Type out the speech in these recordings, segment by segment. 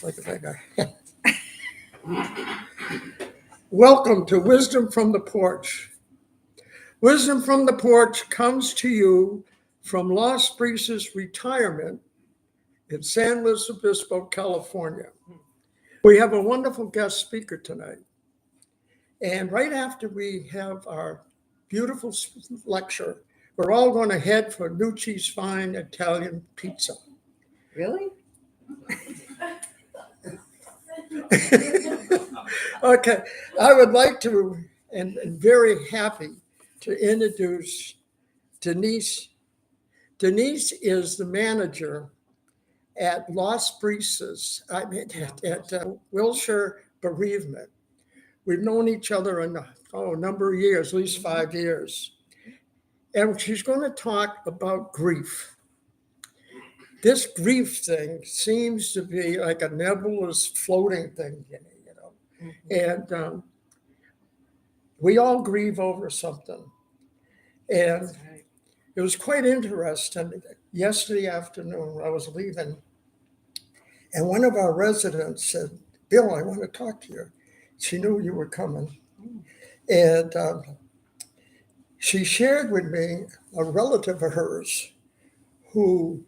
Look at that guy. Welcome to Wisdom from the Porch. Wisdom from the Porch comes to you from Las Brisas Retirement in San Luis Obispo, California. We have a wonderful guest speaker tonight. And right after we have our beautiful lecture, we're all going to head for Nucci's Fine Italian Pizza. Really? Okay, I would like to, and very happy to introduce Denise. Denise is the manager at Las Brisas, at WIlshire Bereavement. We've known each other a number of years, at least 5 years. And she's going to talk about grief. This grief thing seems to be like a nebulous floating thing, you know. Mm-hmm. And we all grieve over something. And it was quite interesting. Yesterday afternoon, I was leaving, and one of our residents said, "Bill, I want to talk to you." She knew you were coming. And she shared with me a relative of hers whose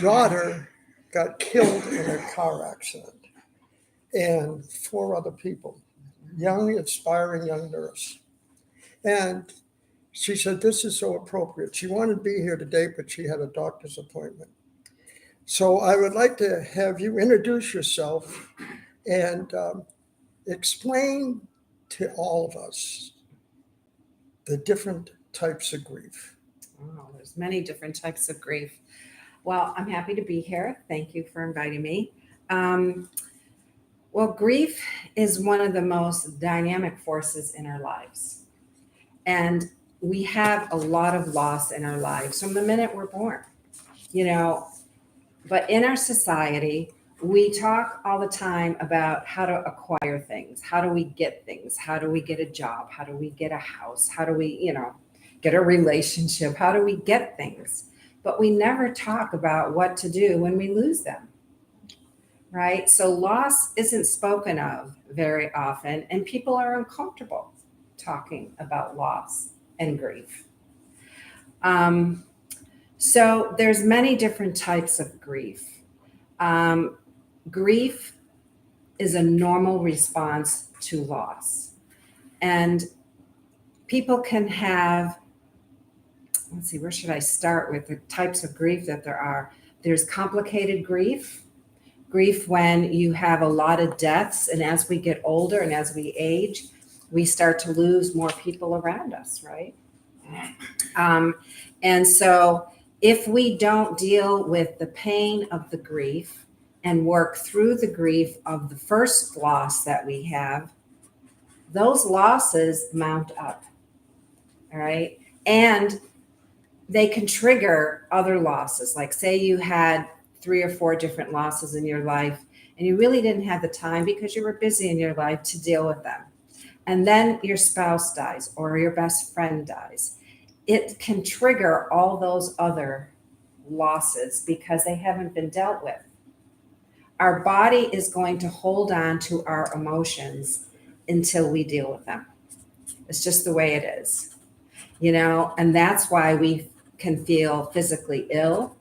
daughter got killed in a car accident, and 4 other people, young, aspiring young nurse. And she said, "This is so appropriate." She wanted to be here today, but she had a doctor's appointment. So I would like to have you introduce yourself and explain to all of us the different types of grief. Oh, there's many different types of grief. Well, I'm happy to be here. Thank you for inviting me. Well, grief is one of the most dynamic forces in our lives. And we have a lot of loss in our lives from the minute we're born, you know. But in our society, we talk all the time about how to acquire things. How do we get things? How do we get a job? How do we get a house? How do we, get a relationship? How do we get things? But we never talk about what to do when we lose them, right? So loss isn't spoken of very often, and people are uncomfortable talking about loss and grief. So there's many different types of grief. Grief is a normal response to loss. And people can have, let's see, where should I start with the types of grief that there are? There's complicated grief when you have a lot of deaths. And as we get older and as we age, we start to lose more people around us, right? And so if we don't deal with the pain of the grief and work through the grief of the first loss that we have, those losses mount up, all right? And they can trigger other losses. Like say you had 3 or 4 different losses in your life and you really didn't have the time because you were busy in your life to deal with them. And then your spouse dies or your best friend dies. It can trigger all those other losses because they haven't been dealt with. Our body is going to hold on to our emotions until we deal with them. It's just the way it is, and that's why we can feel physically ill.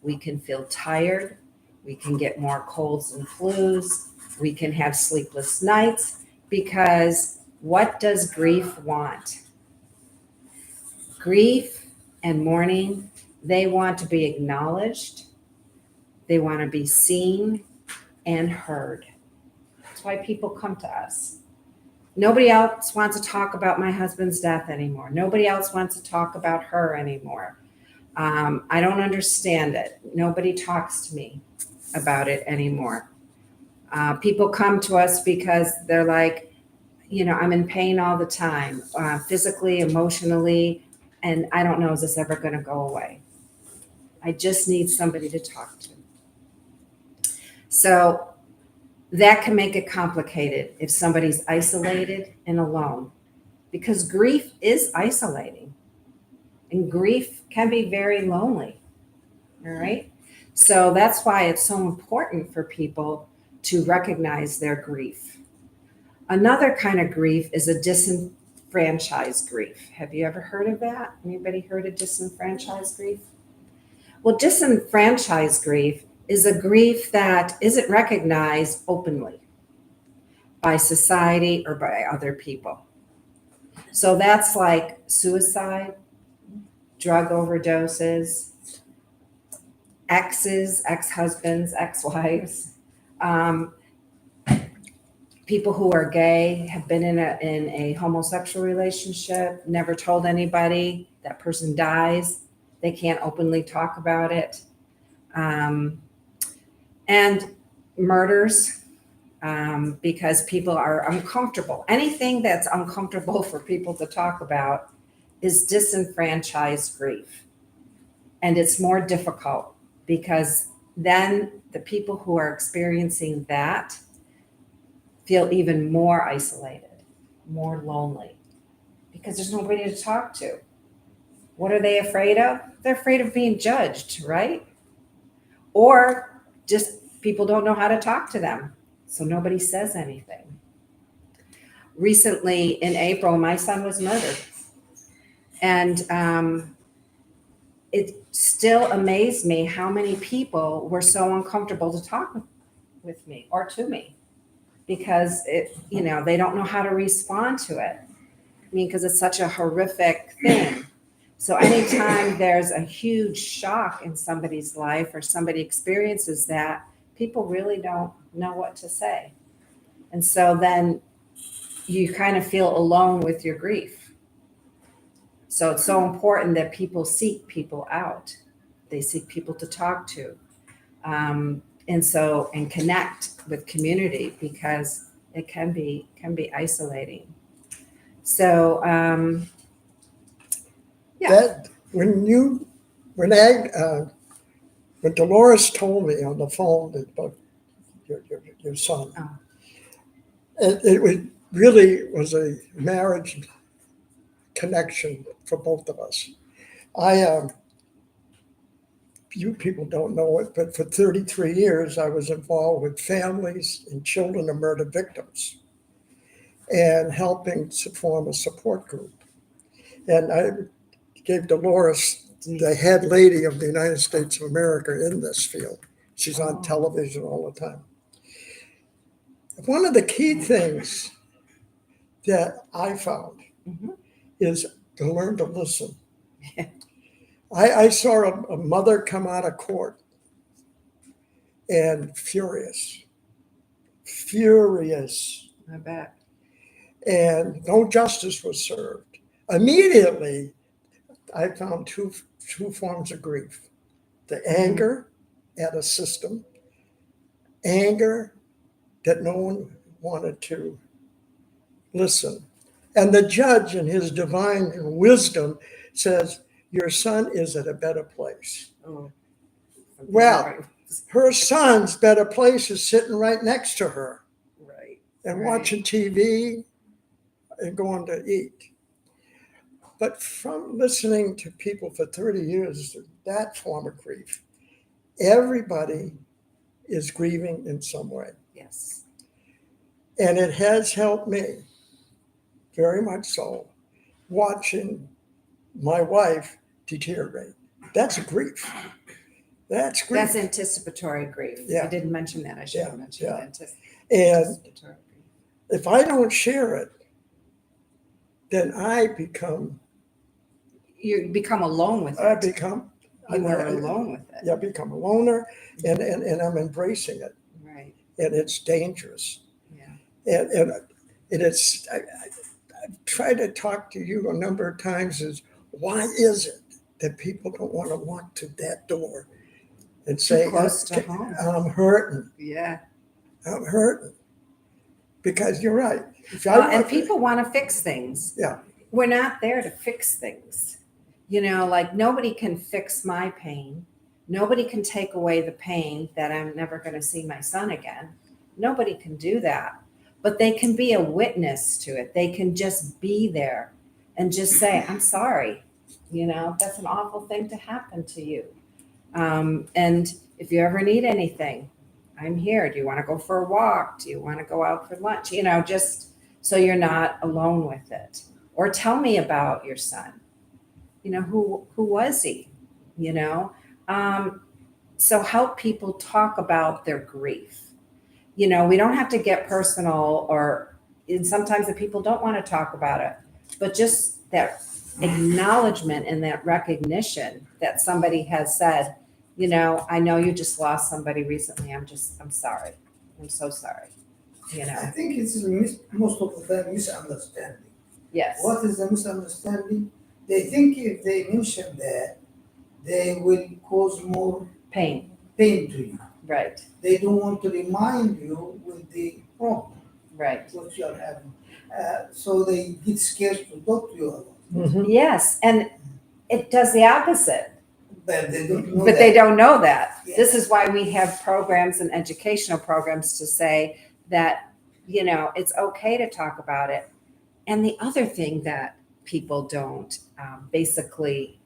We can feel tired. We can get more colds and flus. We can have sleepless nights because what does grief want? Grief and mourning, they want to be acknowledged. They want to be seen and heard. That's why people come to us. Nobody else wants to talk about my husband's death anymore. Nobody else wants to talk about her anymore. I don't understand it. Nobody talks to me about it anymore. People come to us because they're like, I'm in pain all the time, physically, emotionally, and I don't know, is this ever going to go away? I just need somebody to talk to. So that can make it complicated if somebody's isolated and alone, because grief is isolating and grief can be very lonely. All right. So that's why it's so important for people to recognize their grief. Another kind of grief is a disenfranchised grief. Have you ever heard of that? Anybody heard of disenfranchised grief? Well, disenfranchised grief is a grief that isn't recognized openly by society or by other people. So that's like suicide, drug overdoses, exes, ex-husbands, ex-wives, people who are gay, have been in a homosexual relationship, never told anybody, that person dies, they can't openly talk about it. And murders, because people are uncomfortable. Anything that's uncomfortable for people to talk about is disenfranchised grief. And it's more difficult because then the people who are experiencing that feel even more isolated, more lonely, because there's nobody to talk to. What are they afraid of? They're afraid of being judged, right? Or just people don't know how to talk to them, so nobody says anything. Recently in April, my son was murdered. And it still amazed me how many people were so uncomfortable to talk with me or to me, because they don't know how to respond to it. I mean, because it's such a horrific thing. So anytime there's a huge shock in somebody's life or somebody experiences that, people really don't know what to say. And so then you kind of feel alone with your grief. So it's so important that people seek people out. They seek people to talk to. And connect with community, because it can be isolating. So That when Dolores told me on the phone about your son, it really was a marriage connection for both of us. You people don't know it, but for 33 years, I was involved with families and children of murder victims and helping to form a support group. And I gave Dolores the head lady of the United States of America in this field. She's on television all the time. One of the key things that I found is to learn to listen. I saw a mother come out of court and furious. I bet. And no justice was served. Immediately, I found two forms of grief: the anger at a system, anger that no one wanted to listen. And the judge, in his divine wisdom, says, your son is at a better place. Oh. Well, her son's better place is sitting right next to her. Right. And watching TV and going to eat. But from listening to people for 30 years, that form of grief, everybody is grieving in some way. Yes. And it has helped me, very much so, watching my wife deteriorate. That's grief. That's grief. That's anticipatory grief. Yeah. I didn't mention that. I should have mentioned that. And if I don't share it, then you become alone with it. You are alone with it. Yeah, I become a loner, and I'm embracing it. Right. And it's dangerous. Yeah. And it's, I've tried to talk to you a number of times, is why is it that people don't want to walk to that door and say, close to home. I'm hurting. Yeah. I'm hurting. Because you're right. And people want to fix things. Yeah. We're not there to fix things. Like nobody can fix my pain. Nobody can take away the pain that I'm never going to see my son again. Nobody can do that. But they can be a witness to it. They can just be there and just say, I'm sorry. That's an awful thing to happen to you. And If you ever need anything, I'm here. Do you want to go for a walk? Do you want to go out for lunch? You know, just so you're not alone with it. Or tell me about your son. You know, who was he? You know, so help people talk about their grief. You know, we don't have to get personal, and sometimes the people don't want to talk about it, but just that acknowledgement and that recognition that somebody has said, you know, I know you just lost somebody recently. I'm sorry. I'm so sorry. You I know, think it's most of the time misunderstanding. yes. What is the misunderstanding? They think if they mention that, they will cause more Pain. pain to you. Right. They don't want to remind you with the problem Right. what you are having. So they get scared to talk to you a lot. Mhm. Yes. And it does the opposite. But they don't know But that. they don't know that. Yeah. This is why we have programs and educational programs to say that, you know, it's okay to talk about it. And the other thing that people don't basically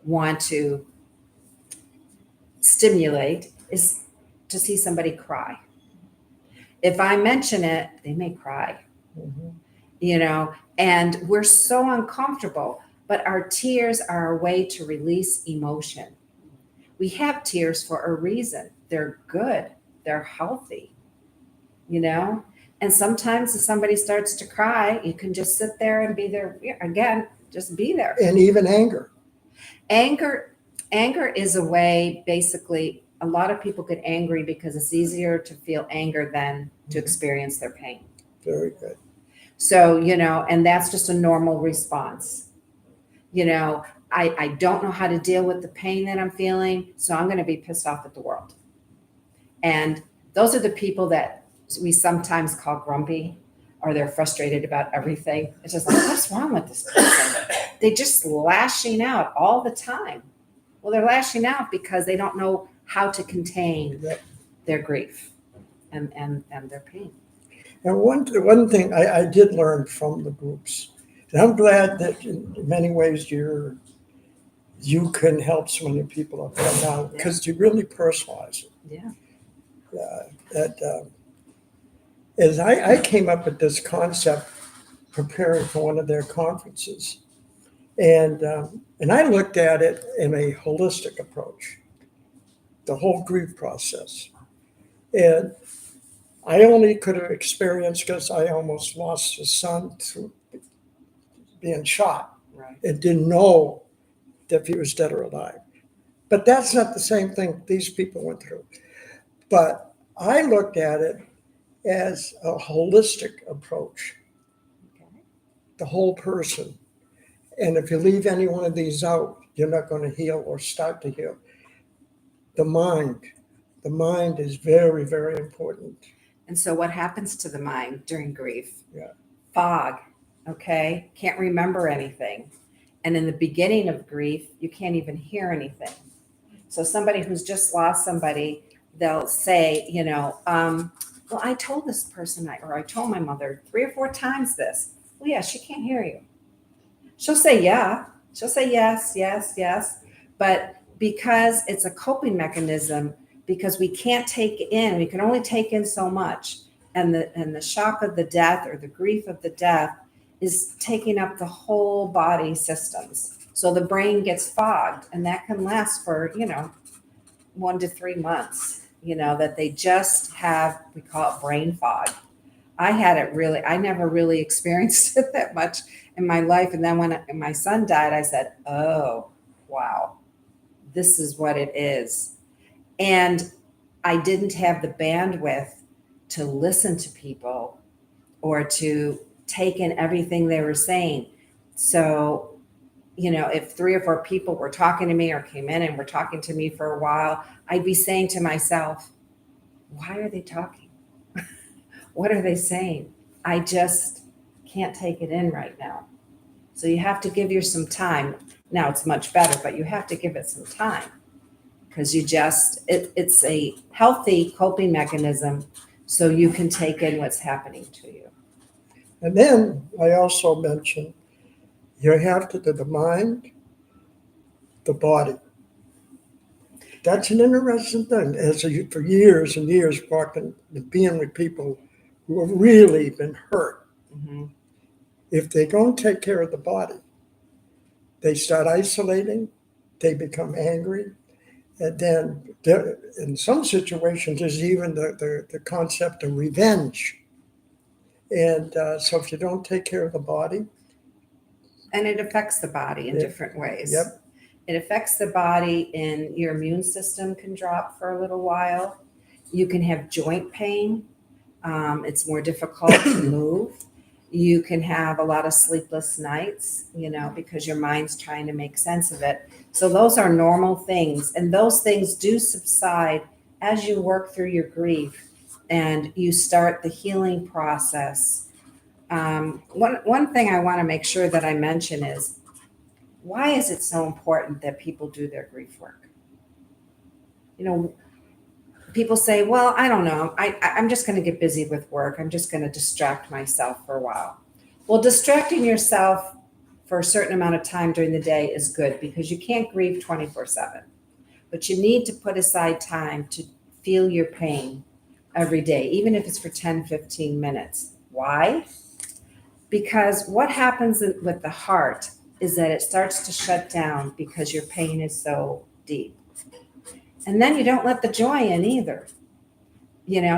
want to stimulate is to see somebody cry. If I mention it, they may cry, Mhm. you know, and we're so uncomfortable, but our tears are a way to release emotion. We have tears for a reason. They're good, they're healthy, you know? And sometimes if somebody starts to cry, you can just sit there and be there again, just be there. And even anger. Anger is a way, basically, a lot of people get angry because it's easier to feel anger than to experience their pain. Very good. So, you know, and that's just a normal response. You know, I don't know how to deal with the pain that I'm feeling, so I'm going to be pissed off at the world. And those are the people that we sometimes call grumpy, or they're frustrated about everything. It's just like, what's wrong with this person? They're just lashing out all the time. Well, they're lashing out because they don't know how to contain Yep. their grief and their pain. And one thing I did learn from the groups, and I'm glad that in many ways you can help so many people up there now because you really personalize it. Yeah. As I came up with this concept preparing for one of their conferences, and I looked at it in a holistic approach, the whole grief process, and I only could have experienced because I almost lost a son through being shot Right. and didn't know if he was dead or alive. But that's not the same thing these people went through. But I looked at it as a holistic approach, Okay. the whole person. And if you leave any one of these out, you're not going to heal or start to heal. The mind is very, very important. And so what happens to the mind during grief? Yeah. Fog. Okay. Can't remember anything. And in the beginning of grief, you can't even hear anything. So somebody who's just lost somebody, they'll say, you know, well, I told this person, or I told my mother 3 or 4 times this. Well, yeah, she can't hear you. She'll say, yeah. She'll say yes, yes, yes. But because it's a coping mechanism, because we can't take in, we can only take in so much. And the shock of the death or the grief of the death is taking up the whole body systems. So the brain gets fogged, and that can last for, you know, 1 to 3 months, you know, that they just have, we call it brain fog. I had it really, I never really experienced it that much in my life. And then when my son died, I said, oh, wow, this is what it is. And I didn't have the bandwidth to listen to people or to take in everything they were saying. So, you know, if 3 or 4 people were talking to me or came in and were talking to me for a while, I'd be saying to myself, why are they talking? What are they saying? I just can't take it in right now. So you have to give yourself some time. Now it's much better, but you have to give it some time because it's a healthy coping mechanism so you can take in what's happening to you. And then I also mentioned you have to do the mind, the body. That's an interesting thing. For years and years, walking and being with people who have really been hurt, Mhm. if they don't take care of the body, they start isolating, they become angry, and then in some situations, there's even the concept of revenge. And so if you don't take care of the body, And it affects the body in Yeah. different ways. Yep. It affects the body, and your immune system can drop for a little while. You can have joint pain. It's more difficult to move. You can have a lot of sleepless nights, because your mind's trying to make sense of it. So those are normal things. And those things do subside as you work through your grief and you start the healing process. One thing I want to make sure that I mention is, why is it so important that people do their grief work? People say, well, I don't know. I'm just going to get busy with work. I'm just going to distract myself for a while. Well, distracting yourself for a certain amount of time during the day is good because you can't grieve 24/7. But you need to put aside time to feel your pain every day, even if it's for 10, 15 minutes. Why? Because what happens with the heart is that it starts to shut down because your pain is so deep. And then you don't let the joy in either.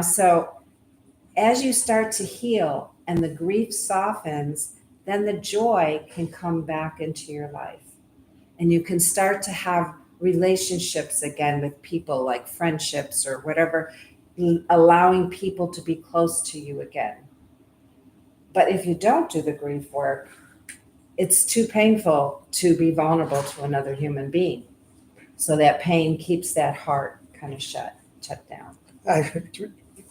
So as you start to heal and the grief softens, then the joy can come back into your life. And you can start to have relationships again with people, like friendships or whatever, allowing people to be close to you again. But if you don't do the grief work, it's too painful to be vulnerable to another human being. So that pain keeps that heart kind of shut down.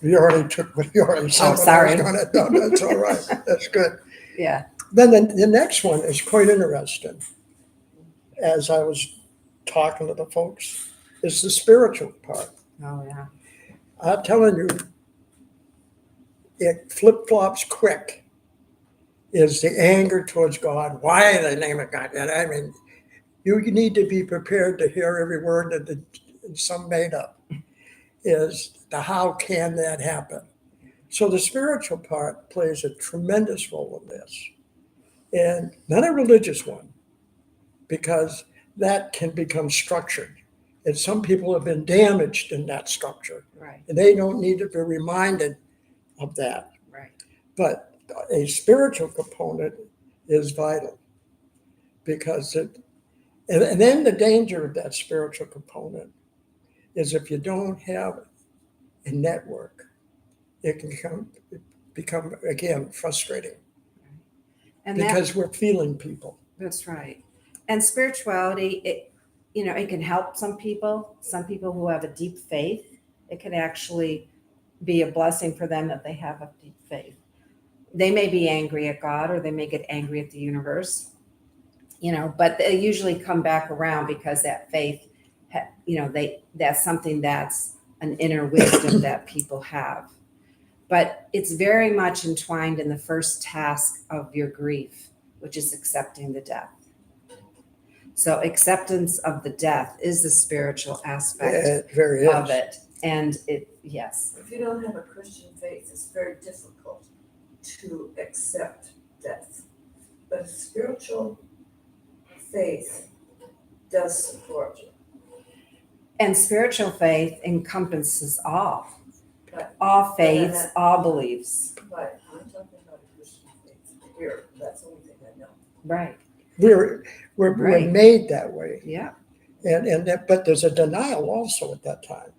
you already took what you already said. I'm sorry. No, that's all right. That's good. Yeah. Then the next one is quite interesting. As I was talking to the folks, is the spiritual part. Oh, yeah. I'm telling you, it flip-flops quick. Is the anger towards God. Why the name of God? And I mean, you need to be prepared to hear every word that some made up. Is the how can that happen? So the spiritual part plays a tremendous role in this. And not a religious one, because that can become structured. And some people have been damaged in that structure. Right. And they don't need to be reminded of that. Right. But a spiritual component is vital, because and then the danger of that spiritual component is if you don't have a network, it can become again frustrating, And because we're feeling people. that's right. And spirituality, it can help some people who have a deep faith. It can actually be a blessing for them that they have a deep faith. They may be angry at God, or they may get angry at the universe, but they usually come back around because that faith, that's something that's an inner wisdom that people have. But it's very much entwined in the first task of your grief, which is accepting the death. So acceptance of the death is the spiritual aspect It very of is. it. And yes. If you don't have a Christian faith, it's very difficult to accept death. But a spiritual faith does support you. And spiritual faith encompasses all But faiths, all beliefs. But I'm talking about a Christian faith here. That's the only thing I know. Right. We're Right. made that way. Yeah. But there's a denial also at that time.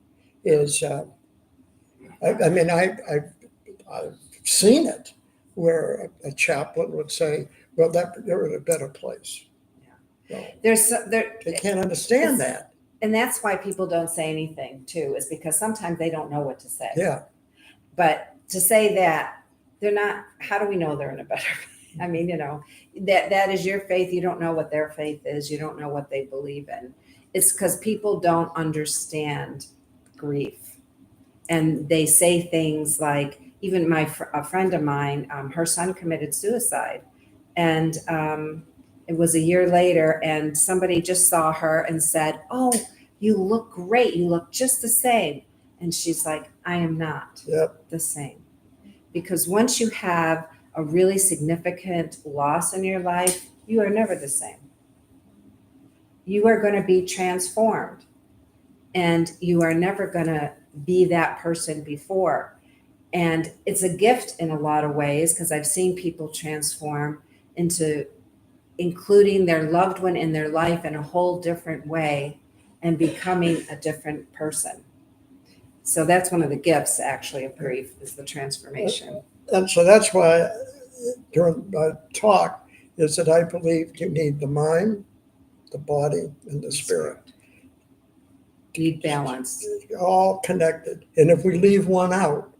I've seen it where a chaplain would say, well, you're in a better place. No, they can't understand that. And that's why people don't say anything too, is because sometimes they don't know what to say. Yeah. But to say that they're not, how do we know they're in a better? I mean, that is your faith. You don't know what their faith is. You don't know what they believe in. It's because people don't understand grief. And they say things like, even a friend of mine, her son committed suicide. And it was a year later, and somebody just saw her and said, oh, You look great. You look just the same. And she's like, I am not Yep. the same. Because once you have a really significant loss in your life, you are never the same. You are going to be transformed, and you are never going to be that person before. And it's a gift in a lot of ways, because I've seen people transform into including their loved one in their life in a whole different way and becoming a different person. So that's one of the gifts, actually, of grief, is the transformation. And so that's why during my talk is that I believe you need the mind, the body, and the spirit. Need balance. All connected. And if we leave one out,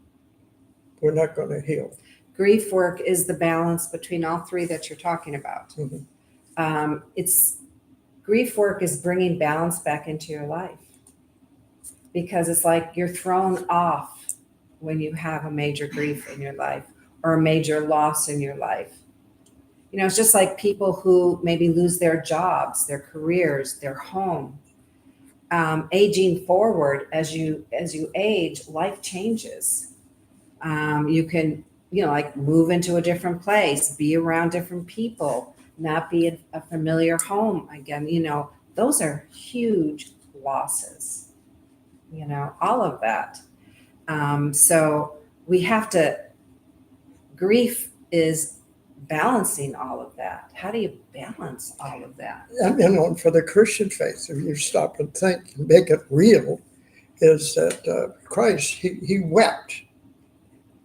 we're not going to heal. Grief work is the balance between all three that you're talking about. Mhm. It's grief work is bringing balance back into your life, because it's like you're thrown off when you have a major grief in your life or a major loss in your life. You know, it's just like people who maybe lose their jobs, their careers, their home. Aging forward, as you age, life changes. You can, like move into a different place, be around different people, not be in a familiar home again. Those are huge losses. All of that. So we have to. Grief is balancing all of that. How do you balance all of that? And for the Christian faith, if you stop and think and make it real, is that Christ, he wept.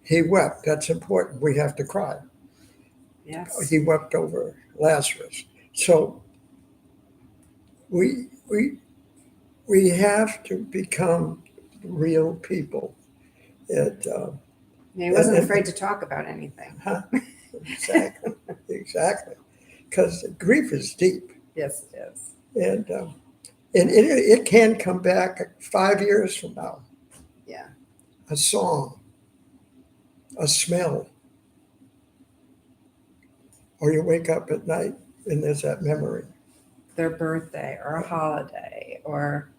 He wept. That's important. We have to cry. Yes. He wept over Lazarus. So we have to become real people. He wasn't afraid to talk about anything. Exactly. Because grief is deep. Yes, it is. And it can come back 5 years from now. Yeah. A song, a smell, or you wake up at night and there's that memory. Their birthday or a holiday or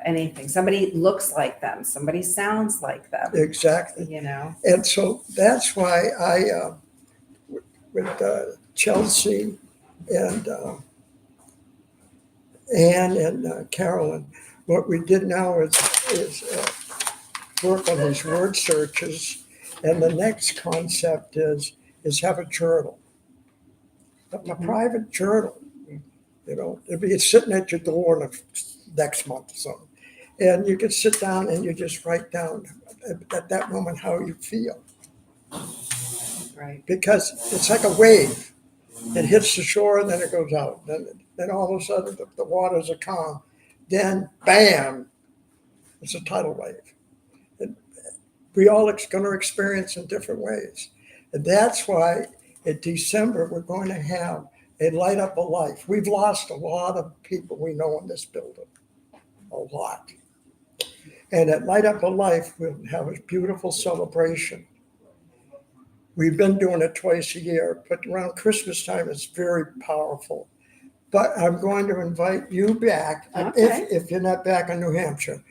anything. Somebody looks like them. Somebody sounds like them. Exactly. And so that's why I, with Chelsea and Anne and Carolyn, what we did now is work on these word searches. And the next concept is have a journal, a private journal. It'll be sitting at your door in the next month or something. And you can sit down and you just write down at that moment how you feel. Right. Because it's like a wave. It hits the shore and then it goes out. Then all of a sudden the waters are calm. Then bam, it's a tidal wave. And we all going to experience in different ways. And that's why in December we're going to have a light up a life. We've lost a lot of people we know in this building. A lot. And at Light Up a Life, we'll have a beautiful celebration. We've been doing it twice a year, but around Christmas time, it's very powerful. But I'm going to invite you back, Okay. if you're not back in New Hampshire.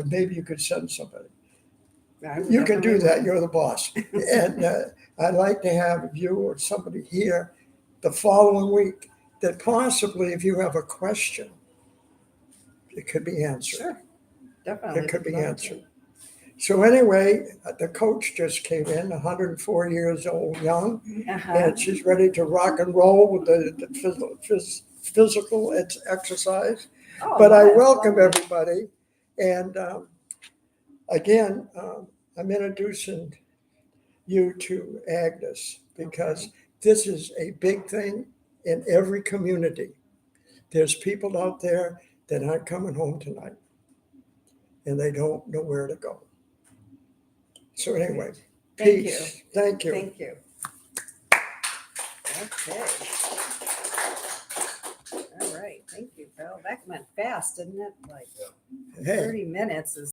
Maybe you could send somebody. I You can do definitely that. will. You're the boss. And I'd like to have you or somebody here the following week that possibly, if you have a question, it could be answered. Sure. Definitely. It could be answered. So anyway, the coach just came in, 104 years old, young, Uh-huh. and she's ready to rock and roll with the physical exercise. Oh, But I that's welcome lovely. everybody. And again, I'm introducing you to Agnes because this is a big thing in every community. There's people out there that aren't coming home tonight and they don't know where to go. So anyway, Thank peace. Thank you. Thank you. Okay. All right. Thank you, Bill. That went fast, didn't it? Like Hey. 30 minutes is